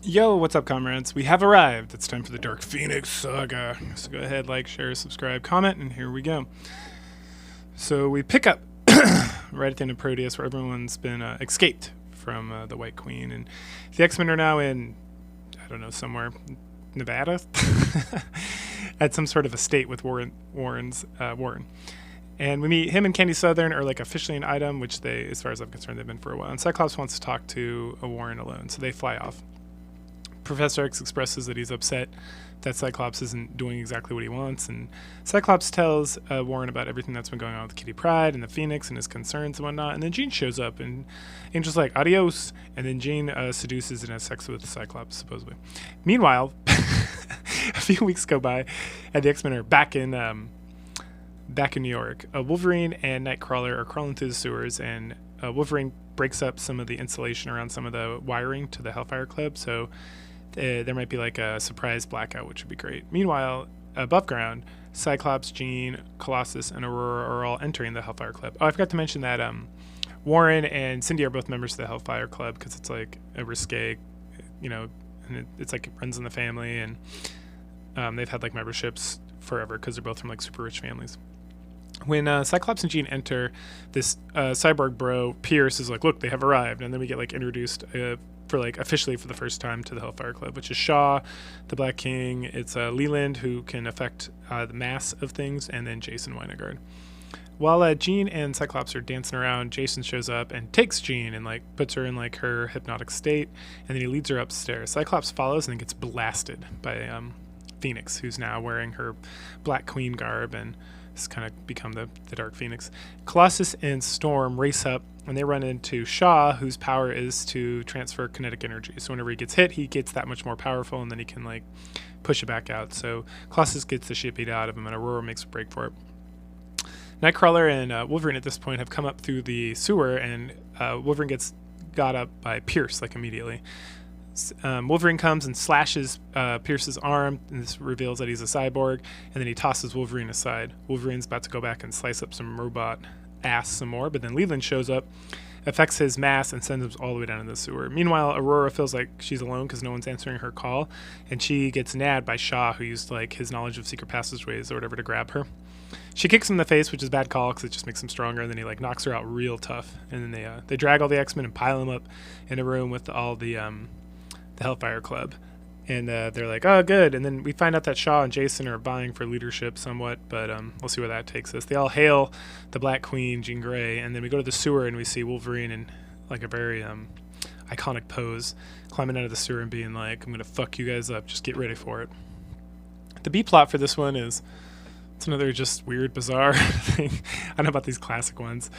Yo, what's up, comrades? We have arrived. It's time for the Dark Phoenix Saga. So go ahead, like, share, subscribe, comment, and here we go. So we pick up right at the end of Proteus, where everyone's been escaped from the White Queen, and the X-Men are now in, I don't know, somewhere, Nevada, at some sort of estate with Warren. And we meet him and Candy Southern are like officially an item, which they, as far as I'm concerned, they've been for a while. And Cyclops wants to talk to a Warren alone, so they fly off. Professor X expresses that he's upset that Cyclops isn't doing exactly what he wants, and Cyclops tells Warren about everything that's been going on with Kitty Pryde and the Phoenix and his concerns and whatnot, and then Jean shows up, and Angel's like, adios, and then Jean seduces and has sex with Cyclops, supposedly. Meanwhile, a few weeks go by, and the X-Men are back in New York. Wolverine and Nightcrawler are crawling through the sewers, and Wolverine breaks up some of the insulation around some of the wiring to the Hellfire Club, so there might be like a surprise blackout, which would be great. Meanwhile, above ground, Cyclops, Jean, Colossus, and Aurora are all entering the Hellfire Club. Oh, I forgot to mention that Warren and Cindy are both members of the Hellfire Club because it's like a risque, and it's like it runs in the family, and they've had like memberships forever because they're both from like super rich families. When Cyclops and Jean enter, this cyborg bro Pierce is like, look, they have arrived, and then we get like introduced for like officially for the first time to the Hellfire Club, which is Shaw, the Black King. It's Leland, who can affect the mass of things, and then Jason Wynegard. While Jean and Cyclops are dancing around, Jason shows up and takes Jean and like puts her in like her hypnotic state, and then he leads her upstairs. Cyclops follows and then gets blasted by Phoenix, who's now wearing her Black Queen garb and has kind of become the Dark Phoenix. Colossus and Storm race up, and they run into Shaw, whose power is to transfer kinetic energy. So whenever he gets hit, he gets that much more powerful, and then he can like push it back out. So Colossus gets the shit beat out of him, and Aurora makes a break for it. Nightcrawler and Wolverine at this point have come up through the sewer, and Wolverine gets got up by Pierce like immediately. Wolverine comes and slashes Pierce's arm, and this reveals that he's a cyborg, and then he tosses Wolverine aside. Wolverine's about to go back and slice up some robot ass some more, but then Leland shows up, affects his mass, and sends him all the way down in the sewer. Meanwhile, Aurora feels like she's alone because no one's answering her call, and she gets nabbed by Shaw, who used like his knowledge of secret passageways or whatever to grab her. She kicks him in the face, which is a bad call because it just makes him stronger, and then he like knocks her out real tough. And then they drag all the X-Men and pile them up in a room with all the Hellfire Club, and they're like, oh, good. And then we find out that Shaw and Jason are vying for leadership somewhat, but we'll see where that takes us. They all hail the Black Queen, Jean Grey, and then we go to the sewer and we see Wolverine in like a very iconic pose, climbing out of the sewer and being like, I'm gonna fuck you guys up, just get ready for it. The B plot for this one is it's another just weird, bizarre thing. I don't know about these classic ones.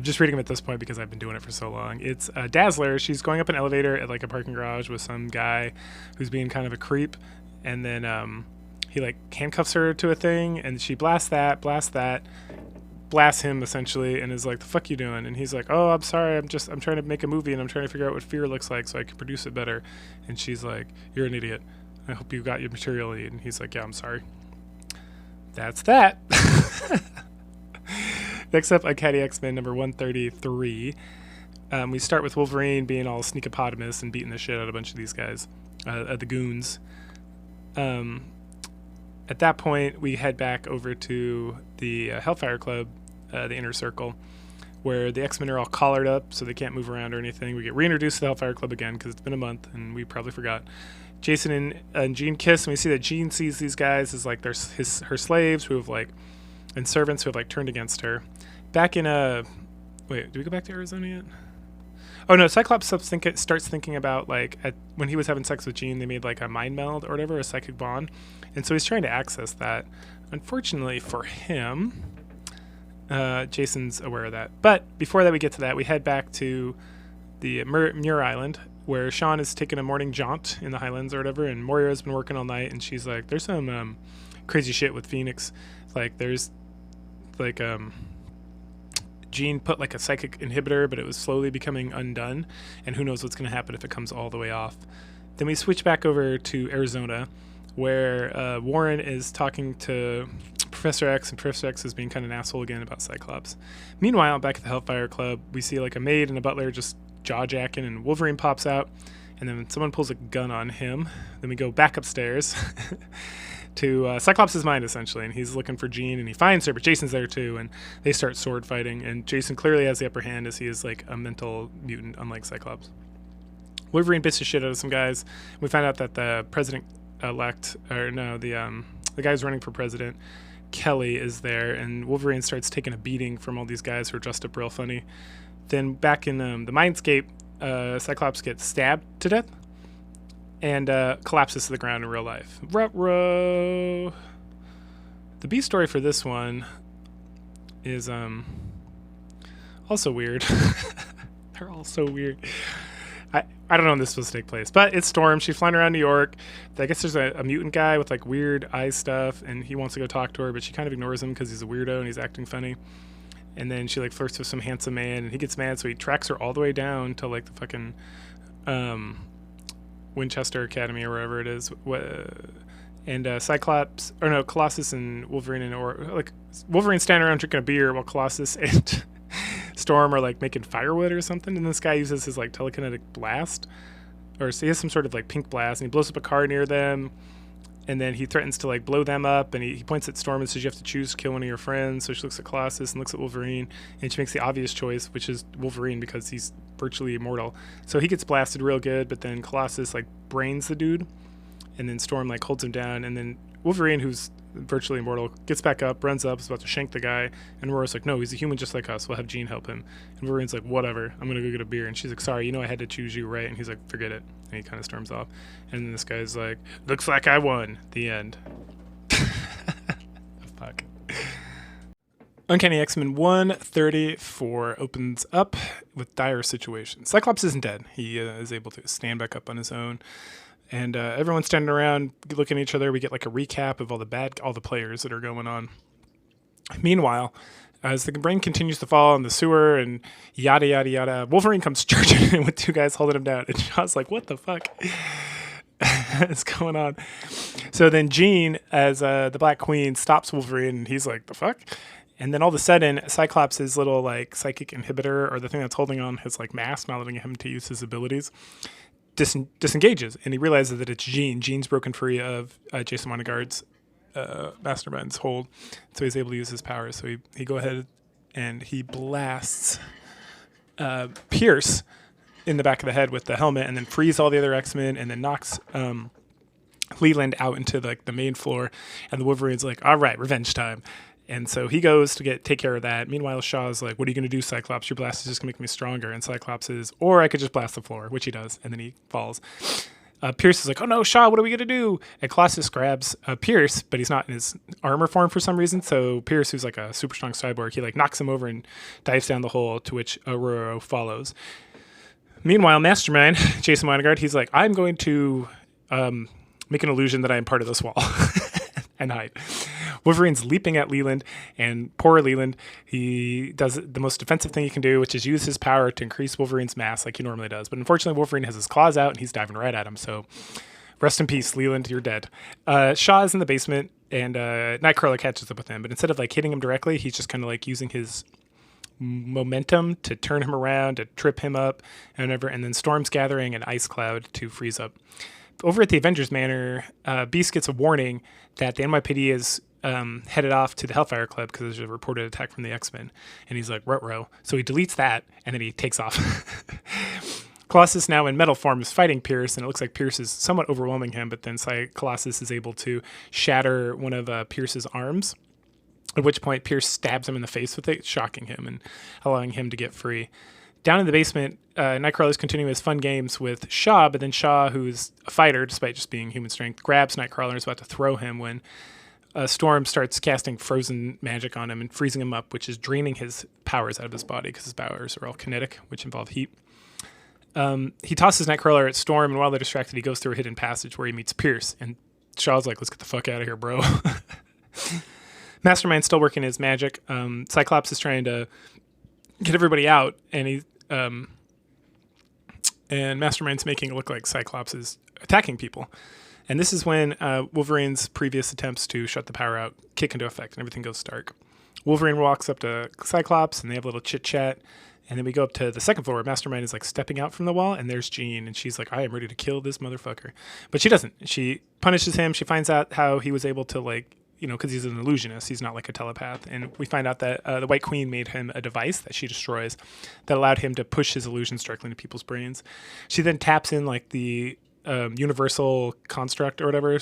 Just reading them at this point because I've been doing it for so long. It's Dazzler. She's going up an elevator at like a parking garage with some guy who's being kind of a creep, and then he like handcuffs her to a thing, and she blasts him essentially, and is like, the fuck you doing? And he's like, oh, I'm sorry, I'm trying to make a movie, and I'm trying to figure out what fear looks like so I can produce it better. And she's like, you're an idiot. I hope you got your material. And he's like, yeah, I'm sorry. That's that. Next up, Uncanny X-Men number 133. We start with Wolverine being all sneakopotamus and beating the shit out of a bunch of these guys, the goons. At that point, we head back over to the Hellfire Club, the Inner Circle, where the X-Men are all collared up so they can't move around or anything. We get reintroduced to the Hellfire Club again because it's been a month and we probably forgot. Jason and Jean kiss, and we see that Jean sees these guys as like her slaves who have like, and servants who have like turned against her. Back in wait, do we go back to Arizona yet? Oh no, Cyclops starts thinking about like when he was having sex with Jean, they made like a mind meld or whatever, a psychic bond, and so he's trying to access that. Unfortunately for him, Jason's aware of that. But before that, we get to that, we head back to the Muir Island, where Sean is taking a morning jaunt in the Highlands or whatever, and Moira's been working all night, and she's like, there's some crazy shit with Phoenix. Like, there's, like, Jean put, like, a psychic inhibitor, but it was slowly becoming undone, and who knows what's going to happen if it comes all the way off. Then we switch back over to Arizona, where Warren is talking to Professor X, and Professor X is being kind of an asshole again about Cyclops. Meanwhile, back at the Hellfire Club, we see, like, a maid and a butler just jaw-jacking, and Wolverine pops out, and then someone pulls a gun on him. Then we go back upstairs to Cyclops' mind, essentially, and he's looking for Jean, and he finds her, but Jason's there too, and they start sword fighting, and Jason clearly has the upper hand as he is like a mental mutant, unlike Cyclops. Wolverine bits the shit out of some guys. We find out that the president-elect, the guy who's running for president, Kelly, is there, and Wolverine starts taking a beating from all these guys who are dressed up real funny. Then back in the Mindscape, Cyclops gets stabbed to death and collapses to the ground in real life. Ruh-roh. The B story for this one is also weird. They're all so weird. I don't know when this is supposed to take place, but it's Storm. She's flying around New York. I guess there's a mutant guy with like weird eye stuff, and he wants to go talk to her, but she kind of ignores him because he's a weirdo and he's acting funny. And then she like flirts with some handsome man, and he gets mad, so he tracks her all the way down to like the fucking Winchester Academy or wherever it is. And Colossus and Wolverine Wolverine standing around drinking a beer while Colossus and Storm are like making firewood or something, and this guy uses his like telekinetic blast, or so he has some sort of like pink blast, and he blows up a car near them, and then he threatens to like blow them up, and he points at Storm and says you have to choose to kill one of your friends. So she looks at Colossus and looks at Wolverine, and she makes the obvious choice, which is Wolverine because he's virtually immortal. So he gets blasted real good, but then Colossus like brains the dude, and then Storm like holds him down, and then Wolverine, who's virtually immortal, gets back up, runs up, is about to shank the guy, and Aurora's like, no, he's a human just like us, we'll have Jean help him. And Wolverine's like, whatever, I'm gonna go get a beer. And she's like, sorry, I had to choose you, right? And he's like, forget it. And he kind of storms off, and then this guy's like, looks like I won. The end. Fuck. Uncanny X-Men 134 opens up with dire situation. Cyclops isn't dead. He is able to stand back up on his own. And everyone's standing around looking at each other. We get like a recap of all the players that are going on. Meanwhile, as the brain continues to fall in the sewer and yada, yada, yada, Wolverine comes charging in with two guys holding him down. And Shaw's like, what the fuck is going on? So then Jean, as the Black Queen, stops Wolverine, and he's like, the fuck? And then all of a sudden, Cyclops' little like psychic inhibitor, or the thing that's holding on his like mask, not letting him to use his abilities, disengages, and he realizes that it's Jean. Jean's broken free of Jason Monagard's mastermind's hold, so he's able to use his powers. So he go ahead and he blasts Pierce in the back of the head with the helmet, and then frees all the other X-Men, and then knocks Leland out into like the main floor. And the Wolverine's like, all right, revenge time. And so he goes to take care of that. Meanwhile, Shaw's like, what are you going to do, Cyclops? Your blast is just going to make me stronger. And Cyclops is, or I could just blast the floor, which he does. And then he falls. Pierce is like, oh no, Shaw, what are we going to do? And Colossus grabs Pierce, but he's not in his armor form for some reason. So Pierce, who's like a super strong cyborg, he like knocks him over and dives down the hole, to which Aurora follows. Mastermind, Jason Monagard, he's like, I'm going to make an illusion that I am part of this wall and hide. Wolverine's leaping at Leland, and poor Leland, he does the most defensive thing he can do, which is use his power to increase Wolverine's mass like he normally does. But unfortunately, Wolverine has his claws out, and he's diving right at him. So rest in peace, Leland, you're dead. Shaw is in the basement, and Nightcrawler catches up with him. But instead of like hitting him directly, he's just kind of like using his momentum to turn him around, to trip him up, and whatever. And then Storm's gathering an ice cloud to freeze up. Over at the Avengers Manor, Beast gets a warning that the NYPD is headed off to the Hellfire Club because there's a reported attack from the X-Men. And he's like, ruh-roh. So he deletes that, and then he takes off. Colossus, now in metal form, is fighting Pierce, and it looks like Pierce is somewhat overwhelming him, but then Colossus is able to shatter one of Pierce's arms, at which point Pierce stabs him in the face with it, shocking him and allowing him to get free. Down in the basement, Nightcrawler is continuing his fun games with Shaw, but then Shaw, who's a fighter, despite just being human strength, grabs Nightcrawler and is about to throw him when Storm starts casting frozen magic on him and freezing him up, which is draining his powers out of his body because his powers are all kinetic, which involve heat. He tosses Nightcrawler at Storm, and while they're distracted, he goes through a hidden passage where he meets Pierce, and Shaw's like, let's get the fuck out of here, bro. Mastermind's still working his magic. Cyclops is trying to get everybody out, and and Mastermind's making it look like Cyclops is attacking people. And this is when Wolverine's previous attempts to shut the power out kick into effect, and everything goes dark. Wolverine walks up to Cyclops, and they have a little chit-chat, And then we go up to the second floor where Mastermind is like stepping out from the wall, and there's Jean, and she's like, I am ready to kill this motherfucker. But she doesn't. She punishes him. She finds out how he was able to, like, because he's an illusionist. He's not like a telepath. And we find out that the White Queen made him a device that she destroys that allowed him to push his illusions directly into people's brains. She then taps in like the universal construct or whatever,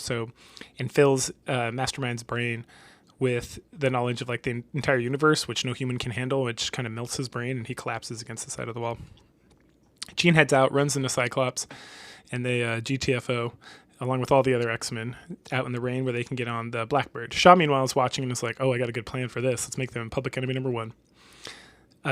and fills Mastermind's brain with the knowledge of like the entire universe, which no human can handle, which kind of melts his brain, and he collapses against the side of the wall. Jean heads out, runs into Cyclops, and they GTFO, along with all the other X-Men, out in the rain where they can get on the Blackbird. Shaw, meanwhile, is watching and is like, oh, I got a good plan for this. Let's make them public enemy number one.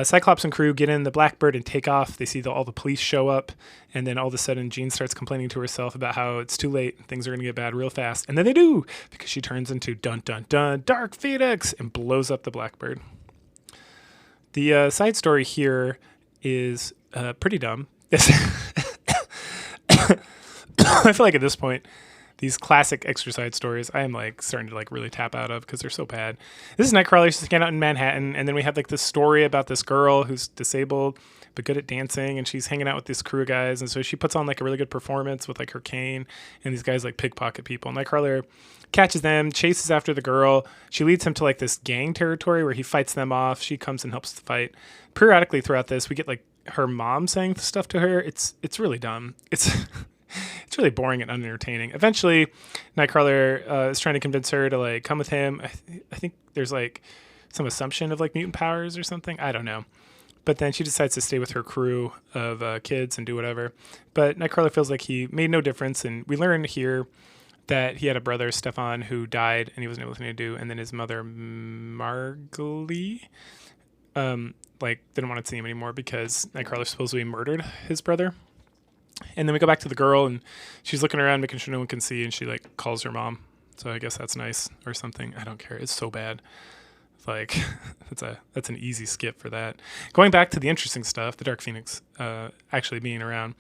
Cyclops and crew get in the Blackbird and take off. They see all the police show up, and then all of a sudden Jean starts complaining to herself about how it's too late, things are going to get bad real fast. And then they do, because she turns into dun dun dun Dark Phoenix and blows up the Blackbird. The side story here is pretty dumb. I feel like at this point, these classic exercise stories, I am like starting to like really tap out of because they're so bad. This is Nightcrawler. She's hanging out in Manhattan, and then we have like this story about this girl who's disabled but good at dancing, and she's hanging out with this crew of guys, and so she puts on like a really good performance with like her cane, and these guys like pickpocket people. Nightcrawler catches them, chases after the girl. She leads him to like this gang territory where he fights them off. She comes and helps the fight. Periodically throughout this, we get like her mom saying stuff to her. It's really dumb. It's really boring and unentertaining. Eventually, Nightcrawler is trying to convince her to like come with him. I think there's like some assumption of like mutant powers or something. I don't know. But then she decides to stay with her crew of kids and do whatever. But Nightcrawler feels like he made no difference. And we learn here that he had a brother, Stefan, who died and he wasn't able to do. And then his mother, Margalie, didn't want to see him anymore because Nightcrawler supposedly murdered his brother. And then we go back to the girl, and she's looking around, making sure no one can see, and she like calls her mom. So I guess that's nice or something. I don't care. It's so bad. Like that's an easy skip for that. Going back to the interesting stuff, the Dark Phoenix actually being around,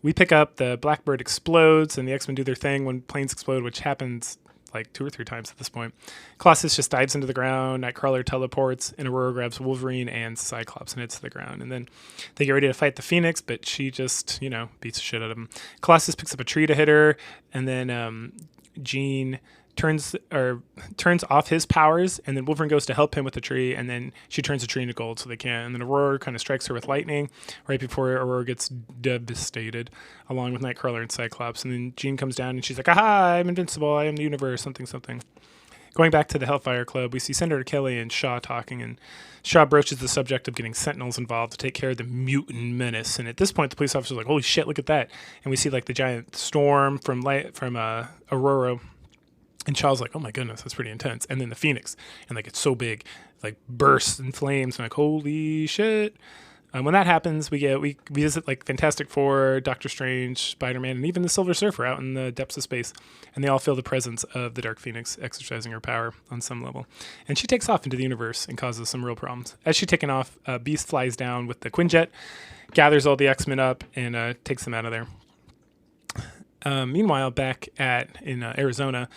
we pick up the Blackbird explodes, and the X-Men do their thing when planes explode, which happens like 2 or 3 times at this point. Colossus just dives into the ground. Nightcrawler teleports, and Aurora grabs Wolverine and Cyclops and hits the ground. And then they get ready to fight the Phoenix, but she just, beats the shit out of him. Colossus picks up a tree to hit her, and then Jean turns off his powers, and then Wolverine goes to help him with the tree, and then she turns the tree into gold so they can. And then Aurora kind of strikes her with lightning right before Aurora gets devastated, along with Nightcrawler and Cyclops. And then Jean comes down and she's like, aha, I'm invincible, I am the universe, something, something. Going back to the Hellfire Club, we see Senator Kelly and Shaw talking, and Shaw broaches the subject of getting Sentinels involved to take care of the mutant menace. And at this point, the police officer's like, holy shit, look at that. And we see like the giant storm from Aurora. And Shaw's like, oh my goodness, that's pretty intense. And then the Phoenix, and like it's so big, like bursts in flames. And like, holy shit. When that happens, we visit like Fantastic Four, Doctor Strange, Spider-Man, and even the Silver Surfer out in the depths of space. And they all feel the presence of the Dark Phoenix exercising her power on some level. And she takes off into the universe and causes some real problems. As she's taken off, Beast flies down with the Quinjet, gathers all the X-Men up, and takes them out of there. Meanwhile, back in Arizona,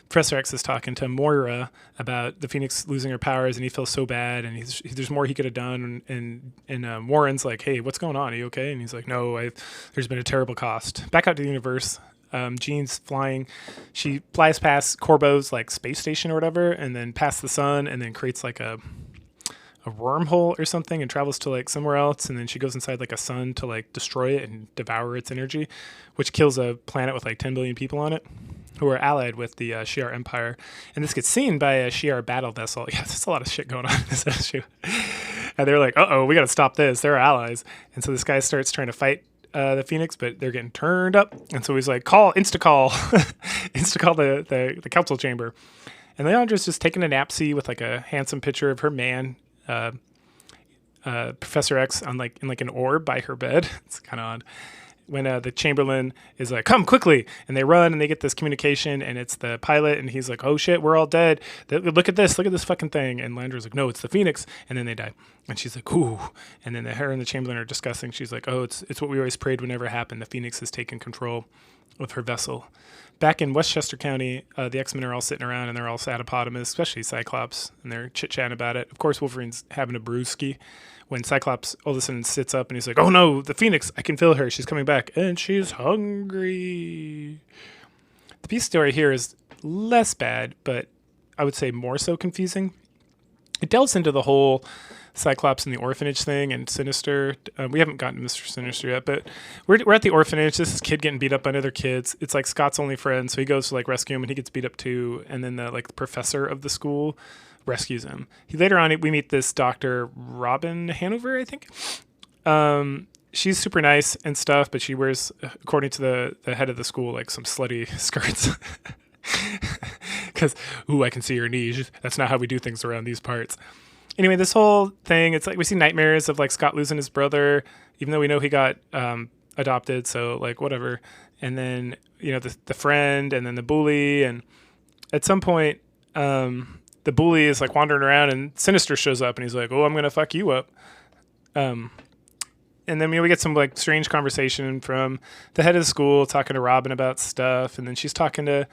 Professor X is talking to Moira about the Phoenix losing her powers, and he feels so bad, and there's more he could have done. And Warren's like, hey, what's going on? Are you okay? And he's like, no, there's been a terrible cost. Back out to the universe, Jean's flying. She flies past Corbo's like space station or whatever, and then past the sun, and then creates like a wormhole or something and travels to like somewhere else, and then she goes inside like a sun to like destroy it and devour its energy, which kills a planet with like 10 billion people on it who are allied with the Shi'ar Empire. And this gets seen by a Shi'ar battle vessel. Yeah, there's a lot of shit going on in this issue. And they're like, uh-oh, we got to stop this. They're allies. And so this guy starts trying to fight the Phoenix, but they're getting turned up. And so he's like, insta-call the council chamber. And Leandra's just taking a napsy with like a handsome picture of her man, Professor X, in an orb by her bed. It's kind of odd. When the Chamberlain is like, come quickly, and they run and they get this communication, and it's the pilot, and he's like, oh shit, we're all dead. Look at this fucking thing. And Landra's like, no, it's the Phoenix. And then they die. And she's like, ooh. And then her and the Chamberlain are discussing. She's like, oh, it's what we always prayed would never happen. The Phoenix has taken control of her vessel. Back in Westchester County, the X-Men are all sitting around, and they're all satapotamous, especially Cyclops, and they're chit-chatting about it. Of course, Wolverine's having a brewski when Cyclops all of a sudden sits up and he's like, oh no, the Phoenix, I can feel her. She's coming back and she's hungry. The Beast story here is less bad, but I would say more so confusing. It delves into the whole Cyclops and the orphanage thing and Sinister. We haven't gotten to Mr. Sinister yet, but we're at the orphanage. This is kid getting beat up by other kids. It's like Scott's only friend, so he goes to like rescue him and he gets beat up too. And then the like professor of the school rescues him. Later on, we meet this Dr. Robin Hanover, I think. She's super nice and stuff, but she wears, according to the head of the school, like some slutty skirts. Because, I can see your knees. That's not how we do things around these parts. Anyway, this whole thing, it's like we see nightmares of like Scott losing his brother, even though we know he got adopted, so like whatever. And then, the friend and then the bully. And at some point, the bully is like wandering around and Sinister shows up and he's like, oh, I'm going to fuck you up. And then we get some like strange conversation from the head of the school talking to Robin about stuff. And then she's talking to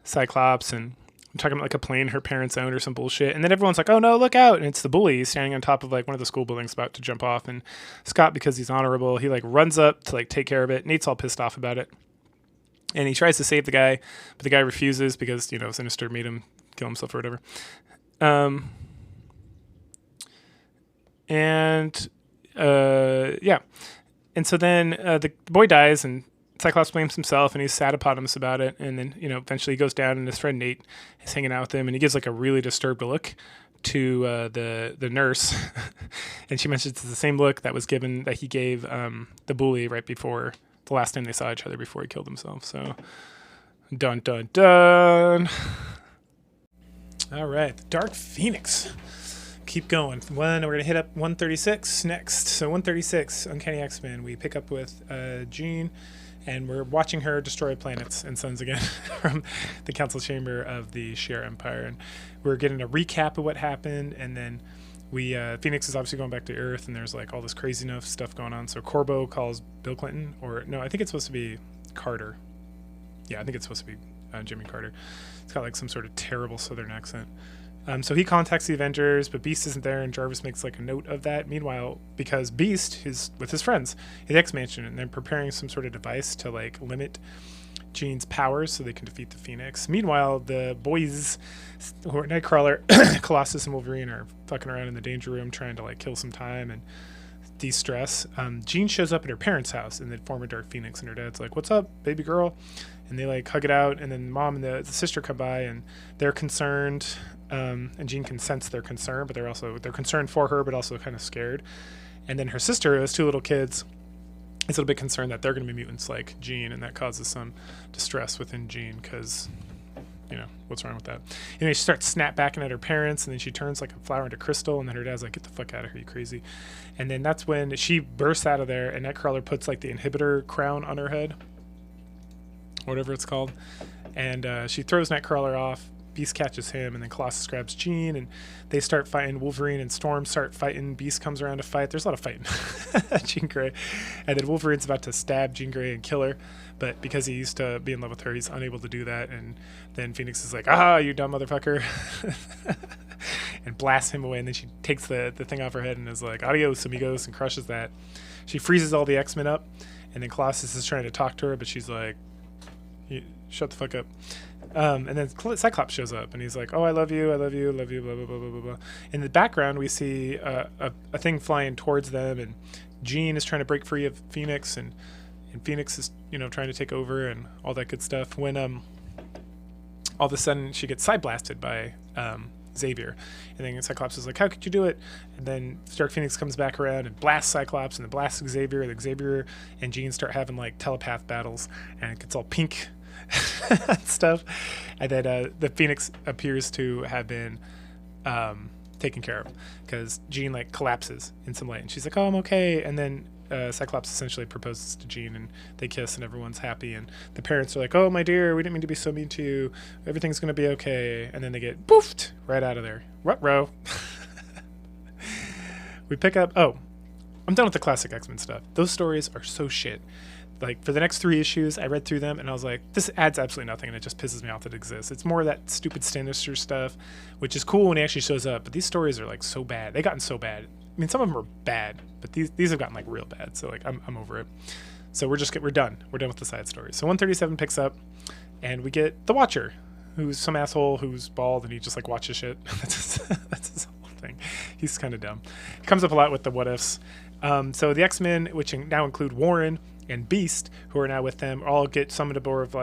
Cyclops and talking about like a plane her parents owned or some bullshit. And then everyone's like, oh no, look out. And it's the bully standing on top of like one of the school buildings about to jump off. And Scott, because he's honorable, he like runs up to like take care of it. Nate's all pissed off about it. And he tries to save the guy, but the guy refuses because, Sinister made him kill himself or whatever. Yeah. And so then the boy dies and Cyclops blames himself and he's sad upon us about it. And then, eventually he goes down and his friend Nate is hanging out with him and he gives like a really disturbed look to the nurse. And she mentions it's the same look that he gave the bully right before the last time they saw each other before he killed himself. So dun, dun, dun. All right. The Dark Phoenix. Keep going. We're going to hit up 136 next. So 136, Uncanny X-Men. We pick up with Jean, and we're watching her destroy planets and suns again from the council chamber of the Shi'ar Empire. And we're getting a recap of what happened, and then Phoenix is obviously going back to Earth, and there's like all this crazy enough stuff going on. So Corbo calls Bill Clinton, or no, I think it's supposed to be Carter. Yeah, I think it's supposed to be Jimmy Carter. It's got like some sort of terrible Southern accent. So he contacts the Avengers, but Beast isn't there, and Jarvis makes like a note of that. Meanwhile, because Beast is with his friends at the X-Mansion, and they're preparing some sort of device to like limit Jean's powers so they can defeat the Phoenix. Meanwhile, the boys, who are Nightcrawler, Colossus, and Wolverine, are fucking around in the danger room trying to like kill some time and de-stress. Jean shows up at her parents' house, and the former Dark Phoenix, and her dad's like, "What's up, baby girl?" And they like hug it out, and then mom and the sister come by, and they're concerned. And Jean can sense their concern, but they're concerned for her, but also kind of scared. And then her sister, who has two little kids, is a little bit concerned that they're going to be mutants like Jean, and that causes some distress within Jean because, what's wrong with that? Anyway, she starts snapbacking at her parents, and then she turns like a flower into crystal, and then her dad's like, "Get the fuck out of here, you crazy." And then that's when she bursts out of there, and Nightcrawler puts like the inhibitor crown on her head, whatever it's called, and she throws Nightcrawler off. Beast catches him, and then Colossus grabs Jean, and they start fighting. Wolverine and Storm start fighting. Beast comes around to fight. There's a lot of fighting. Jean Grey. And then Wolverine's about to stab Jean Grey and kill her, but because he used to be in love with her, he's unable to do that. And then Phoenix is like, "Ah, you dumb motherfucker," and blasts him away. And then she takes the thing off her head and is like, "Adios, amigos," and crushes that. She freezes all the X-Men up, and then Colossus is trying to talk to her, but she's like, "Shut the fuck up." And then Cyclops shows up, and he's like, "Oh, I love you, blah, blah, blah, blah, blah, blah." In the background, we see a thing flying towards them, and Jean is trying to break free of Phoenix, and Phoenix is, trying to take over and all that good stuff. When all of a sudden she gets side blasted by Xavier, and then Cyclops is like, "How could you do it?" And then Dark Phoenix comes back around and blasts Cyclops, and then blasts Xavier, and Xavier and Jean start having like telepath battles, and it gets all pink stuff, and then the Phoenix appears to have been taken care of because Jean like collapses in some light, and she's like, "Oh, I'm okay." And then Cyclops essentially proposes to Jean, and they kiss, and everyone's happy, and the parents are like, "Oh, my dear, we didn't mean to be so mean to you. Everything's gonna be okay." And then they get boofed right out of there. Ruh-roh. We pick up. Oh, I'm done with the classic X-Men stuff. Those stories are so shit. Like, for the next 3 issues, I read through them, and I was like, this adds absolutely nothing, and it just pisses me off that it exists. It's more of that stupid Sinister stuff, which is cool when he actually shows up, but these stories are, like, so bad. They've gotten so bad. mean, some of them are bad, but these have gotten like real bad. So like I'm over it. So we're done. We're done with the side stories. So 137 picks up, and we get the Watcher, who's some asshole who's bald and he just like watches shit. That's his whole thing. He's kind of dumb. He comes up a lot with the what ifs. So the X-Men, which now include Warren and Beast, who are now with them, all get summoned aboard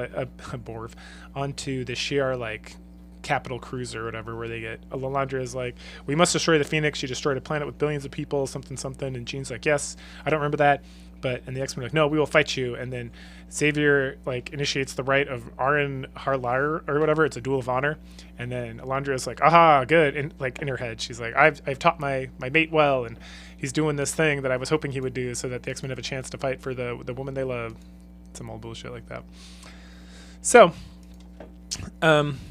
onto the Shi'ar like capital cruiser or whatever, where they get Lalandria is like, we must destroy the Phoenix. She destroyed a planet with billions of people, something, and Jean's like, yes, I don't remember that. And the X-Men are like, no, we will fight you. And then Xavier like initiates the rite of Aran Harlar or whatever. It's a duel of honor. And then Alondria's like, aha, good. And like in her head, she's like, I've taught my mate well, and he's doing this thing that I was hoping he would do so that the X-Men have a chance to fight for the woman they love. Some old bullshit like that. So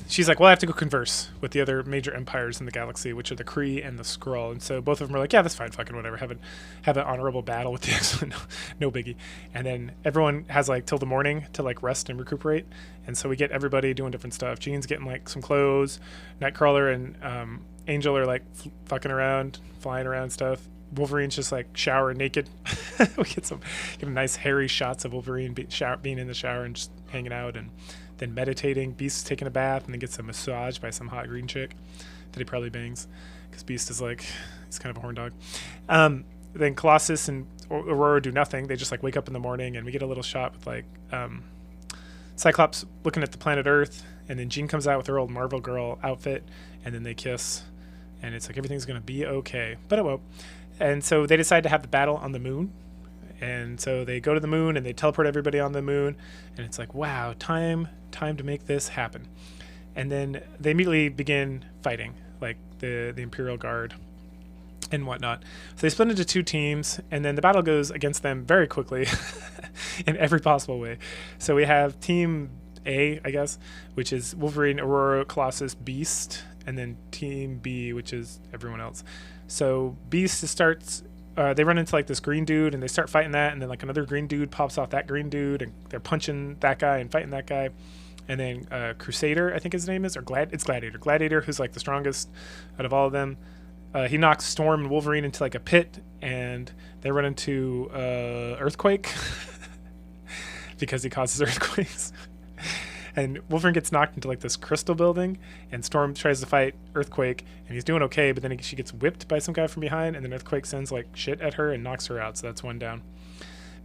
she's like, well, I have to go converse with the other major empires in the galaxy, which are the Kree and the Skrull. And so both of them are like, yeah, that's fine, fucking whatever. Have an honorable battle with the X-Men. No biggie. And then everyone has like till the morning to like rest and recuperate. And so we get everybody doing different stuff. Jean's getting like some clothes. Nightcrawler and Angel are like fucking around, flying around stuff. Wolverine's just like showering naked. We get nice hairy shots of Wolverine being in the shower and just hanging out, and then meditating. Beast's taking a bath and then gets a massage by some hot green chick that he probably bangs, because Beast is like, he's kind of a horn dog. Then Colossus and Aurora do nothing. They just like wake up in the morning, and we get a little shot with like Cyclops looking at the planet Earth, and then Jean comes out with her old Marvel Girl outfit, and then they kiss, and it's like everything's gonna be okay, but it won't. And so they decide to have the battle on the moon. And so they go to the moon and they teleport everybody on the moon. And it's like, wow, time to make this happen. And then they immediately begin fighting, like the Imperial Guard and whatnot. So they split into two teams, and then the battle goes against them very quickly in every possible way. So we have Team A, I guess, which is Wolverine, Aurora, Colossus, Beast, and then Team B, which is everyone else. So Beast starts, they run into like this green dude, and they start fighting that, and then like another green dude pops off that green dude, and they're punching that guy and fighting that guy. And then Crusader, I think his name is, or it's Gladiator. Gladiator, who's like the strongest out of all of them. He knocks Storm and Wolverine into like a pit, and they run into Earthquake because he causes earthquakes. And Wolverine gets knocked into like this crystal building, and Storm tries to fight Earthquake, and he's doing okay, but then she gets whipped by some guy from behind, and then Earthquake sends like shit at her and knocks her out, so that's one down.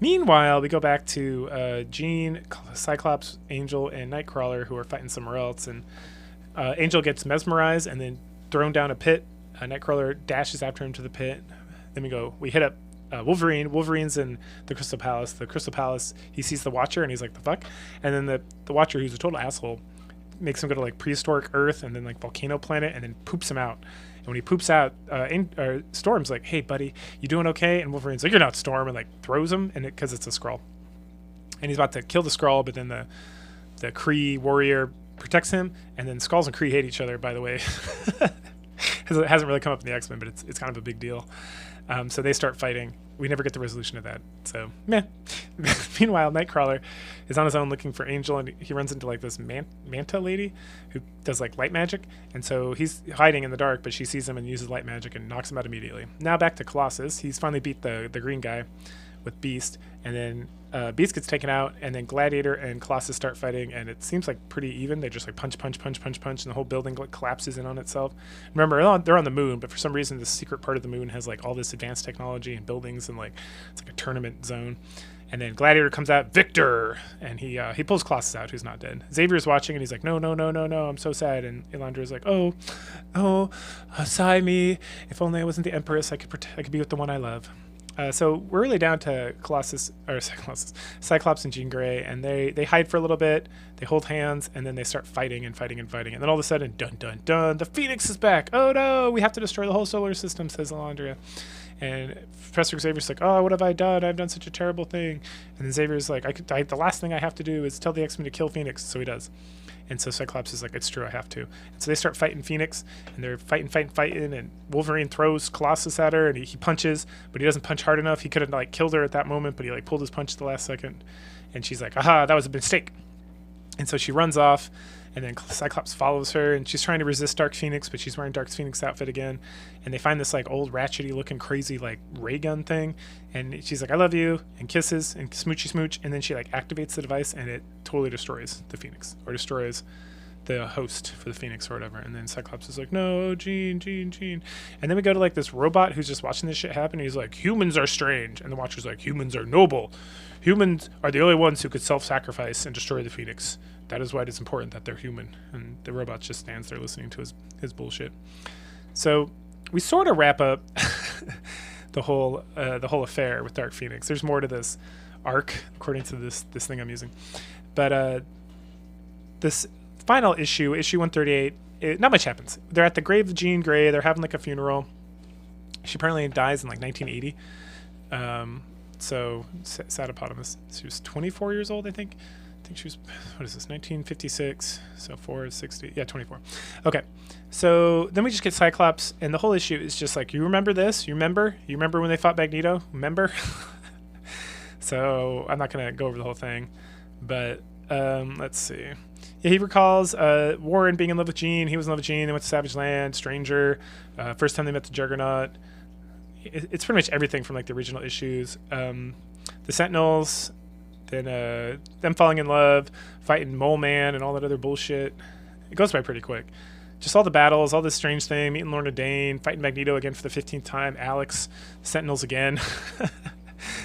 Meanwhile, we go back to Jean, Cyclops, Angel, and Nightcrawler, who are fighting somewhere else, and Angel gets mesmerized and then thrown down a pit. Nightcrawler dashes after him to the pit. Then we hit up Wolverine. Wolverine's in the Crystal Palace. The Crystal Palace, he sees the Watcher, and he's like, the fuck? And then the Watcher, who's a total asshole, makes him go to like prehistoric Earth and then like volcano planet, and then poops him out. And when he poops out, Storm's like, hey buddy, you doing okay? And Wolverine's like, you're not Storm, and like throws him, and because it's a Skrull. And he's about to kill the Skrull, but then the Kree warrior protects him, and then Skrulls and Kree hate each other, by the way. It hasn't really come up in the X-Men, but it's kind of a big deal. So they start fighting. We never get the resolution of that. So, meh. Meanwhile, Nightcrawler is on his own looking for Angel, and he runs into like this Manta lady who does like light magic. And so he's hiding in the dark, but she sees him and uses light magic and knocks him out immediately. Now back to Colossus. He's finally beat the green guy with Beast, and then Beast gets taken out, and then Gladiator and Colossus start fighting, and it seems like pretty even. They just like punch, and the whole building like collapses in on itself. Remember, they're on the moon, but for some reason, the secret part of the moon has like all this advanced technology and buildings, and like it's like a tournament zone. And then Gladiator comes out, Victor, and he pulls Colossus out, who's not dead. Xavier's watching, and he's like, no, I'm so sad. And Elandra's like, sigh me. If only I wasn't the Empress, I could be with the one I love. So we're really down to Cyclops and Jean Grey, and they hide for a little bit, they hold hands, and then they start fighting. And then all of a sudden, dun dun dun, the Phoenix is back. Oh no, we have to destroy the whole solar system, says Elandria. And Professor Xavier's like, oh, what have I done? I've done such a terrible thing. And then Xavier's like, the last thing I have to do is tell the X-Men to kill Phoenix. So he does. And so Cyclops is like, it's true, I have to. And so they start fighting Phoenix, and they're fighting, and Wolverine throws Colossus at her, and he punches, but he doesn't punch hard enough. He could have like killed her at that moment, but he like pulled his punch at the last second. And she's like, aha, that was a mistake. And so she runs off, and then Cyclops follows her, and she's trying to resist Dark Phoenix, but she's wearing Dark Phoenix outfit again. And they find this like old ratchety looking crazy like ray gun thing, and she's like, "I love you," and kisses and smoochy smooch, and then she like activates the device, and it totally destroys the Phoenix, or destroys the host for the Phoenix or whatever. And then Cyclops is like, "No, Jean." And then we go to like this robot who's just watching this shit happen. And he's like, "Humans are strange," and the Watcher's like, "Humans are noble. Humans are the only ones who could self-sacrifice and destroy the Phoenix. That is why it is important that they're human." And the robot just stands there listening to his bullshit. So we sort of wrap up the whole affair with Dark Phoenix. There's more to this arc according to this thing I'm using, but this final issue 138, not much happens. They're at the grave of Jean Grey. They're having like a funeral. She apparently dies in like 1980. So Satapotamus. She was 24 years old, I think. She was, what is this, 1956, so 460, yeah, 24. Okay, so then we just get Cyclops, and the whole issue is just like, you remember this? You remember when they fought Magneto? Remember? So I'm not going to go over the whole thing, but let's see. Yeah, he recalls Warren being in love with Jean. He was in love with Jean. They went to Savage Land, Stranger, first time they met the Juggernaut. It's pretty much everything from like the original issues. The Sentinels, then them falling in love, fighting Mole Man and all that other bullshit. It goes by pretty quick. Just all the battles, all this strange thing, meeting Lorna Dane, fighting Magneto again for the 15th time, Alex, Sentinels again. Not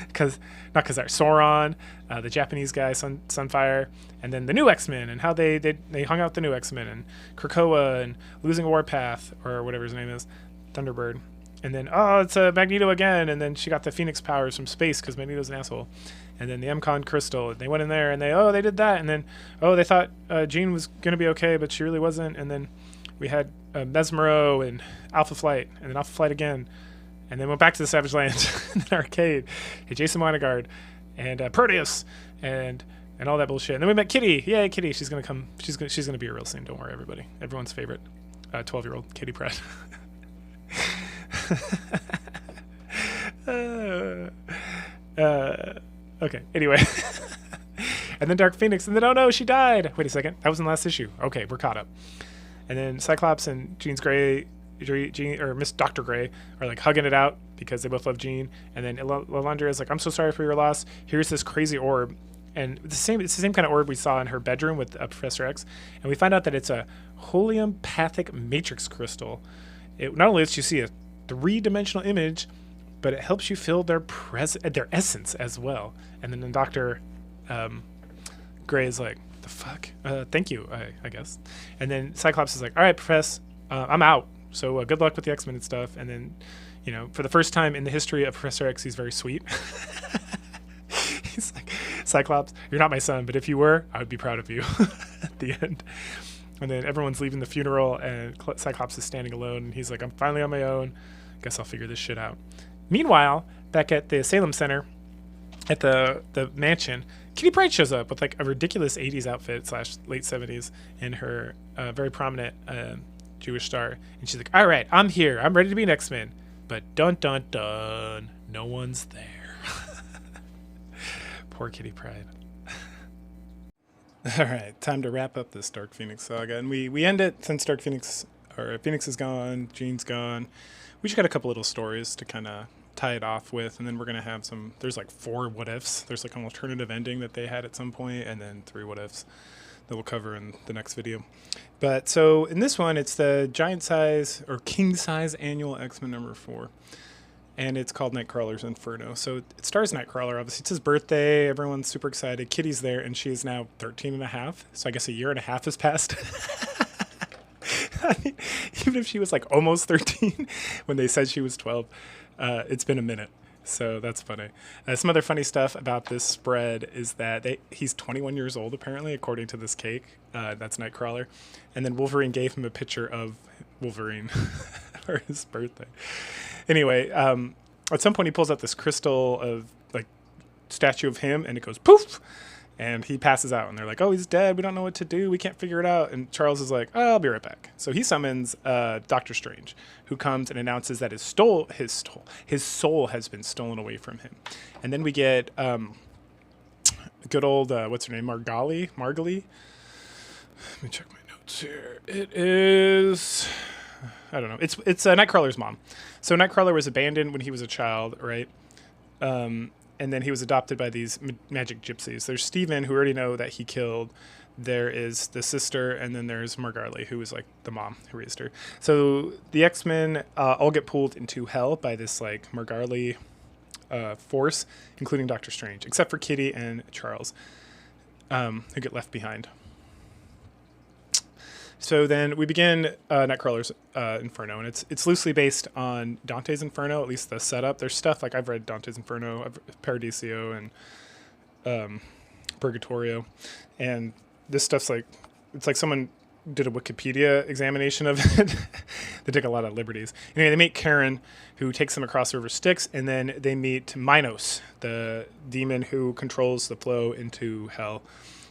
because they're Sauron, the Japanese guy, Sunfire, and then the new X-Men, and how they hung out with the new X-Men, and Krakoa, and losing Warpath, or whatever his name is, Thunderbird. And then, it's Magneto again, and then she got the Phoenix powers from space because Magneto's an asshole. And then the MCon crystal, and they went in there, and they did that, and then, they thought Jean was going to be okay, but she really wasn't. And then we had Mesmero and Alpha Flight, and then Alpha Flight again, and then went back to the Savage Land in the arcade. Hey, Jason Monaggard, and Proteus, and all that bullshit. And then we met Kitty. Yay, Kitty! She's gonna come. She's gonna be here real soon. Don't worry, everybody. Everyone's favorite 12-year-old Kitty Pryde. Okay, anyway. And then Dark Phoenix, and then, oh no, she died. Wait a second, that was in the last issue. Okay, we're caught up. And then Cyclops and Jean, or Miss Dr. Grey are like hugging it out because they both love Jean. And then Lilandria is like, "I'm so sorry for your loss. Here's this crazy orb." And it's the same kind of orb we saw in her bedroom with Professor X. And we find out that it's a homeopathic matrix crystal. It not only lets you see a three-dimensional image, but it helps you feel their essence as well. And then Dr. Grey is like, "The fuck? Thank you, I guess." And then Cyclops is like, "All right, Professor, I'm out. So good luck with the X-Men and stuff." And then, for the first time in the history of Professor X, he's very sweet. He's like, "Cyclops, you're not my son, but if you were, I would be proud of you." At the end. And then everyone's leaving the funeral, and Cyclops is standing alone, and he's like, "I'm finally on my own. Guess I'll figure this shit out." Meanwhile, back at the Salem Center, at the mansion, Kitty Pryde shows up with like a ridiculous 80s outfit / late 70s and her very prominent Jewish star. And she's like, "All right, I'm here. I'm ready to be an X-Men." But dun dun dun, no one's there. Poor Kitty Pryde. All right, time to wrap up this Dark Phoenix saga. And we end it since Phoenix is gone, Jean's gone. We just got a couple little stories to kind of tie it off with, and then we're going to have there's like 4 what-ifs. There's like an alternative ending that they had at some point, and then 3 what-ifs that we'll cover in the next video. But so in this one, it's the giant size or king size annual X-Men number 4. And it's called Nightcrawler's Inferno. So it stars Nightcrawler, obviously. It's his birthday. Everyone's super excited. Kitty's there, and she is now 13 and a half. So I guess a year and a half has passed. I mean, even if she was like almost 13 when they said she was 12, it's been a minute. So that's funny. Some other funny stuff about this spread is that he's 21 years old, apparently, according to this cake. That's Nightcrawler. And then Wolverine gave him a picture of Wolverine for his birthday. Anyway, at some point he pulls out this crystal of like statue of him, and it goes poof, and he passes out. And they're like, "Oh, he's dead. We don't know what to do. We can't figure it out." And Charles is like, "Oh, I'll be right back." So he summons Doctor Strange, who comes and announces that his soul has been stolen away from him. And then we get good old what's her name, Margali, Let me check my notes here. It is, I don't know. It's Nightcrawler's mom. So Nightcrawler was abandoned when he was a child, right? And then he was adopted by these magic gypsies. There's Steven, who we already know that he killed. There is the sister, and then there's Margali, who was like the mom who raised her. So the X-Men all get pulled into hell by this like Margali force, including Doctor Strange, except for Kitty and Charles, who get left behind. So then we begin Nightcrawler's Inferno, and it's loosely based on Dante's Inferno, at least the setup. There's stuff like I've read Dante's Inferno, Paradiso, and Purgatorio, and this stuff's like, it's like someone did a Wikipedia examination of it. They took a lot of liberties. Anyway, they meet Karen, who takes them across the River Styx, and then they meet Minos, the demon who controls the flow into hell.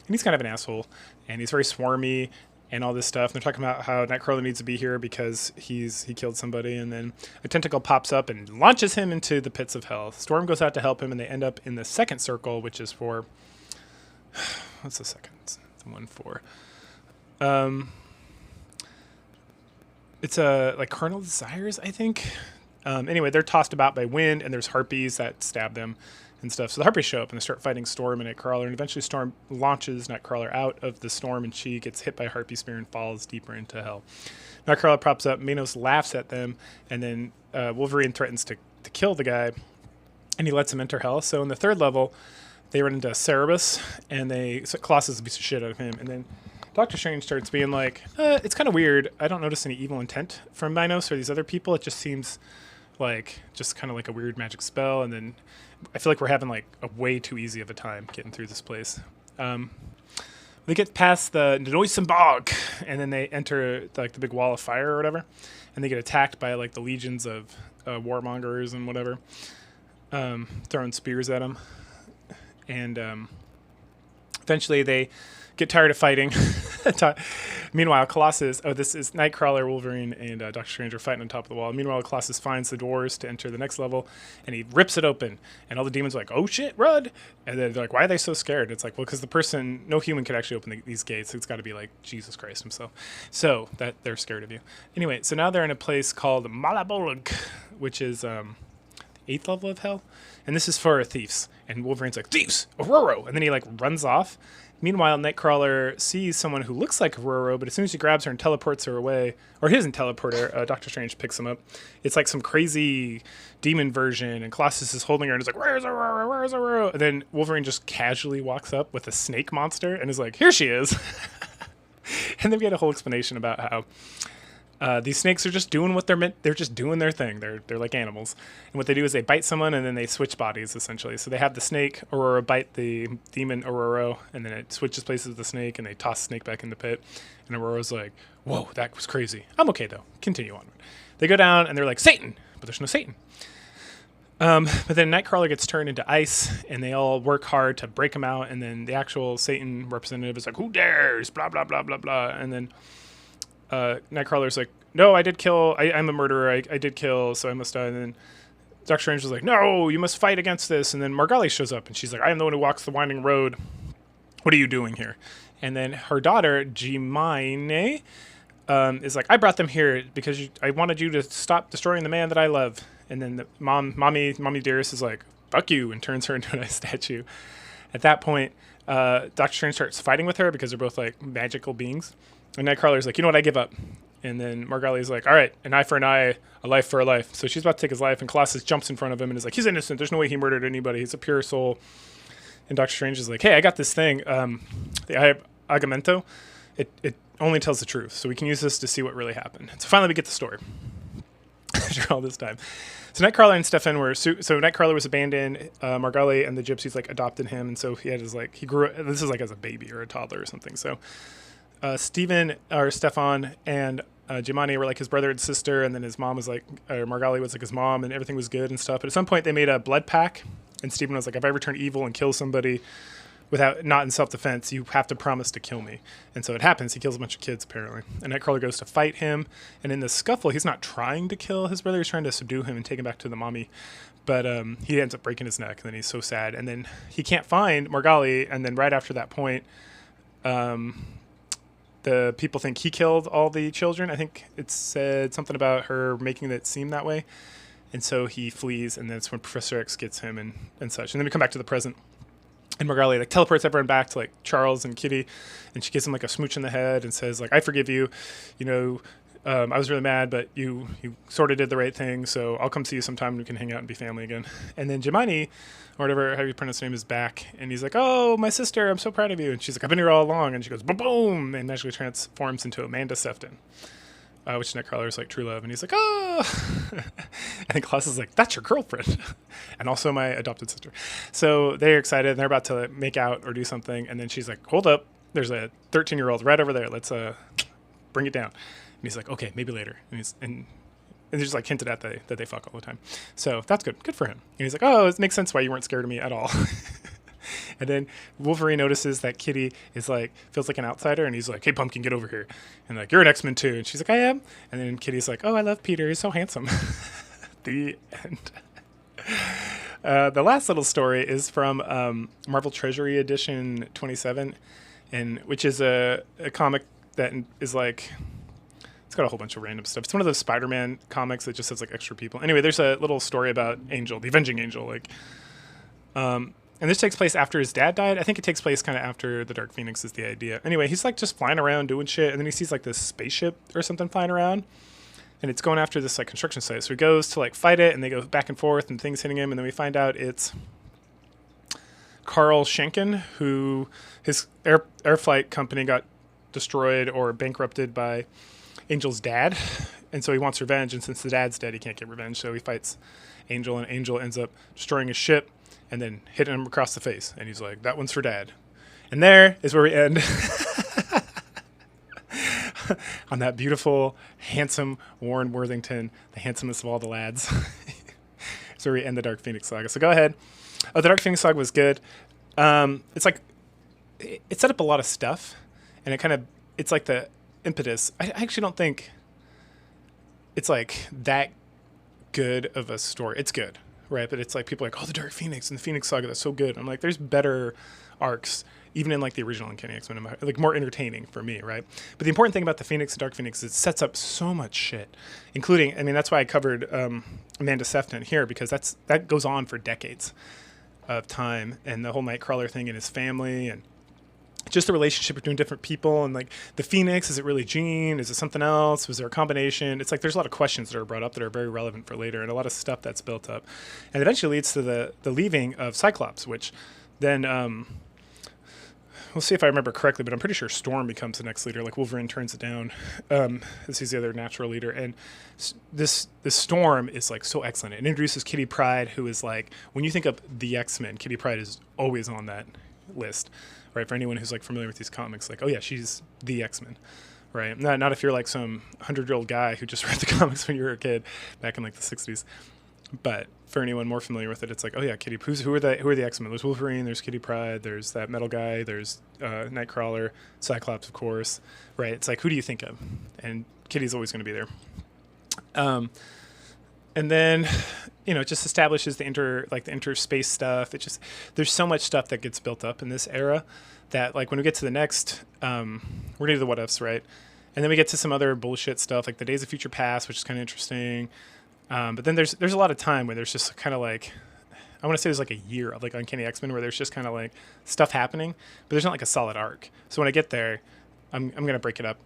And he's kind of an asshole, and he's very swarmy and all this stuff. And they're talking about how Nightcrawler needs to be here because he killed somebody, and then a tentacle pops up and launches him into the pits of hell. Storm goes out to help him, and they end up in the second circle, which is for... What's the second? The one for... it's like Carnal Desires, I think. Anyway, they're tossed about by wind, and there's harpies that stab them and stuff. So the harpies show up, and they start fighting Storm and Nightcrawler, and eventually Storm launches Nightcrawler out of the storm, and she gets hit by a harpy spear and falls deeper into hell. Nightcrawler props up, Minos laughs at them, and then Wolverine threatens to kill the guy, and he lets him enter hell. So in the third level, they run into Cerebus, and Colossus beats the shit out of him, and then Doctor Strange starts being like, it's kind of weird. I don't notice any evil intent from Minos or these other people. It just seems like just kind of like a weird magic spell. And then I feel like we're having like a way too easy of a time getting through this place. They get past the noisome bog, and then they enter like the big wall of fire or whatever, and they get attacked by like the legions of warmongers and whatever, throwing spears at them. And eventually they get tired of fighting. Meanwhile, Colossus, this is Nightcrawler, Wolverine, and Doctor Strange are fighting on top of the wall. Meanwhile, Colossus finds the doors to enter the next level, and he rips it open. And all the demons are like, oh shit, run! And then they're like, why are they so scared? It's like, well, because no human could actually open these gates. It's got to be like Jesus Christ himself. So that they're scared of you. Anyway, so now they're in a place called Malabolg, which is the 8th level of hell. And this is for thieves. And Wolverine's like, thieves, Aurora! And then he like runs off. Meanwhile, Nightcrawler sees someone who looks like Aurora, but as soon as he grabs her and teleports her away, or he doesn't teleport her, Doctor Strange picks him up. It's like some crazy demon version, and Colossus is holding her and is like, where's Aurora? Where's Aurora? And then Wolverine just casually walks up with a snake monster and is like, here she is. And then we had a whole explanation about how these snakes are just doing what they're meant. They're just doing their thing. They're like animals. And what they do is they bite someone and then they switch bodies, essentially. So they have the snake Aurora bite the demon Aurora, and then it switches places with the snake, and they toss the snake back in the pit. And Aurora's like, whoa, that was crazy. I'm okay, though. Continue on. They go down, and they're like, Satan! But there's no Satan. But then Nightcrawler gets turned into ice, and they all work hard to break him out, and then the actual Satan representative is like, who dares? Blah, blah, blah, blah, blah. And then Nightcrawler's like, no, I did kill. I'm a murderer. I did kill, so I must die. And then Doctor Strange was like, no, you must fight against this. And then Margali shows up, and she's like, I am the one who walks the winding road. What are you doing here? And then her daughter, Jimine, is like, I brought them here because I wanted you to stop destroying the man that I love. And then the mommy dearest is like, fuck you, and turns her into an ice statue. At that point, Doctor Strange starts fighting with her because they're both like magical beings. And Nightcrawler's like, you know what, I give up. And then Margali's like, all right, an eye for an eye, a life for a life. So she's about to take his life, and Colossus jumps in front of him and is like, he's innocent. There's no way he murdered anybody. He's a pure soul. And Doctor Strange is like, hey, I got this thing, the Eye of Agamemnon. It only tells the truth, so we can use this to see what really happened. So finally we get the story after all this time. So Nightcrawler and Stefan were... So Nightcrawler was abandoned. Margali and the gypsies, like, adopted him, and so he had his, like... He grew... This is, like, as a baby or a toddler or something, so... Stefan and Jimani were like his brother and sister, and then his mom was like, Margali was like his mom, and everything was good and stuff. But at some point they made a blood pact, and Stephen was like, if I ever turn evil and kill somebody not in self-defense, you have to promise to kill me. And so it happens. He kills a bunch of kids, apparently. And Nightcrawler goes to fight him, and in the scuffle, he's not trying to kill his brother. He's trying to subdue him and take him back to the mommy. But he ends up breaking his neck, and then he's so sad. And then he can't find Margali, and then right after that point... the people think he killed all the children. I think it said something about her making it seem that way. And so he flees, and that's when Professor X gets him and such. And then we come back to the present. And Magali like teleports everyone back to like Charles and Kitty, and she gives him like a smooch in the head and says like, I forgive you, you know, I was really mad, but you sort of did the right thing, so I'll come see you sometime and we can hang out and be family again. And then Jemini, or whatever, how you pronounce her name, is back, and he's like, oh, my sister, I'm so proud of you. And she's like, I've been here all along. And she goes, boom, boom, and magically transforms into Amanda Sefton, which Nightcrawler is like true love. And he's like, oh. And then Klaus is like, that's your girlfriend. And also my adopted sister. So they're excited, and they're about to make out or do something. And then she's like, hold up, there's a 13-year-old right over there. Let's bring it down. And he's like, okay, maybe later. And they just like hinted at that they fuck all the time. So that's good. Good for him. And he's like, oh, it makes sense why you weren't scared of me at all. And then Wolverine notices that Kitty is like, feels like an outsider. And he's like, hey, Pumpkin, get over here. And like, you're an X-Men too. And she's like, I am. And then Kitty's like, oh, I love Peter. He's so handsome. The end. The last little story is from Marvel Treasury Edition 27, which is a comic that is like, it's got a whole bunch of random stuff. It's one of those Spider-Man comics that just has like extra people. Anyway, there's a little story about Angel, the Avenging Angel, like, and this takes place after his dad died. I think it takes place kind of after the Dark Phoenix is the idea. Anyway, he's like just flying around doing shit, and then he sees like this spaceship or something flying around, and it's going after this like construction site. So he goes to like fight it, and they go back and forth, and things hitting him, and then we find out it's Carl Schenken, who his air flight company got destroyed or bankrupted by Angel's dad, and so he wants revenge, and since the dad's dead, he can't get revenge, so he fights Angel, and Angel ends up destroying his ship and then hitting him across the face, and he's like, that one's for Dad. And there is where we end on that beautiful, handsome Warren Worthington, the handsomest of all the lads. That's where we end the Dark Phoenix saga. So go ahead. Oh, the Dark Phoenix saga was good. It's like, it set up a lot of stuff, and it's like the impetus. I actually don't think it's like that good of a story. It's good, right? But it's like people are like, oh, the Dark Phoenix and the Phoenix Saga, that's so good. I'm like, there's better arcs, even in like the original Uncanny X-Men, like more entertaining for me, right? But the important thing about the Phoenix and Dark Phoenix is it sets up so much shit, including, I mean, that's why I covered Amanda Sefton here, because that goes on for decades of time, and the whole Nightcrawler thing and his family, and just the relationship between different people, and like the Phoenix, is it really Jean? Is it something else? Was there a combination? It's like there's a lot of questions that are brought up that are very relevant for later, and a lot of stuff that's built up, and eventually leads to the leaving of Cyclops, which then we'll see if I remember correctly, but I'm pretty sure Storm becomes the next leader. Like Wolverine turns it down as he's the other natural leader, and this Storm is like so excellent. It introduces Kitty Pryde, who is like, when you think of the X-Men, Kitty Pryde is always on that list. Right, for anyone who's like familiar with these comics, like, oh yeah, she's the X-Men, right? Not if you're like some 100-year-old guy who just read the comics when you were a kid back in like the 60s. But for anyone more familiar with it, it's like, oh yeah, Kitty. Who are the X-Men? There's Wolverine, there's Kitty Pryde, there's that metal guy, there's Nightcrawler, Cyclops, of course, right? It's like, who do you think of? And Kitty's always going to be there. And then, you know, it just establishes the interspace stuff. There's so much stuff that gets built up in this era that, like, when we get to the next, we're gonna do the what ifs, right? And then we get to some other bullshit stuff, like the Days of Future Past, which is kind of interesting. But then there's a lot of time where there's just kind of like, I want to say there's like a year of like Uncanny X-Men where there's just kind of like stuff happening, but there's not like a solid arc. So when I get there, I'm gonna break it up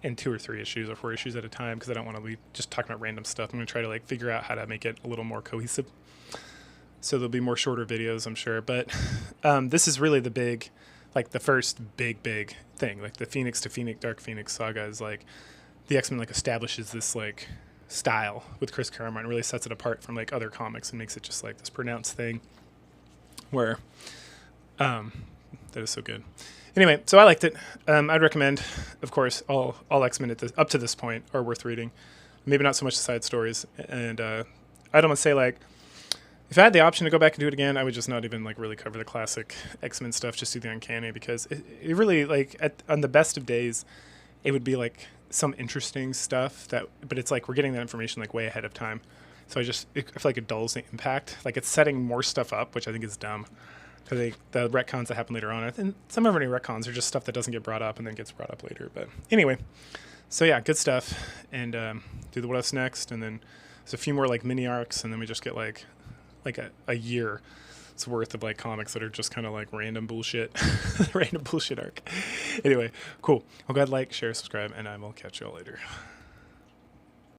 in 2 or 3 issues or 4 issues at a time, because I don't want to be just talking about random stuff. I'm going to try to like figure out how to make it a little more cohesive. So there'll be more shorter videos, I'm sure. But this is really the first big thing. Like the Phoenix to Phoenix, Dark Phoenix saga is like the X-Men like establishes this like style with Chris Claremont, and really sets it apart from like other comics and makes it just like this pronounced thing where that is so good. Anyway, so I liked it. I'd recommend, of course, all X-Men up to this point are worth reading. Maybe not so much the side stories. And I'd almost say, like, if I had the option to go back and do it again, I would just not even like really cover the classic X-Men stuff, just do the Uncanny, because it really, like, on the best of days, it would be like some interesting stuff but it's like we're getting that information like way ahead of time. So I feel like it dulls the impact. Like, it's setting more stuff up, which I think is dumb. because the retcons that happen later on, and some of any retcons are just stuff that doesn't get brought up and then gets brought up later. But anyway, so yeah, good stuff. And do the what else next, and then there's a few more like mini arcs, and then we just get like a year's worth of like comics that are just kind of like random bullshit, random bullshit arc. Anyway, cool. I'll go ahead, like, share, subscribe, and I will catch you all later.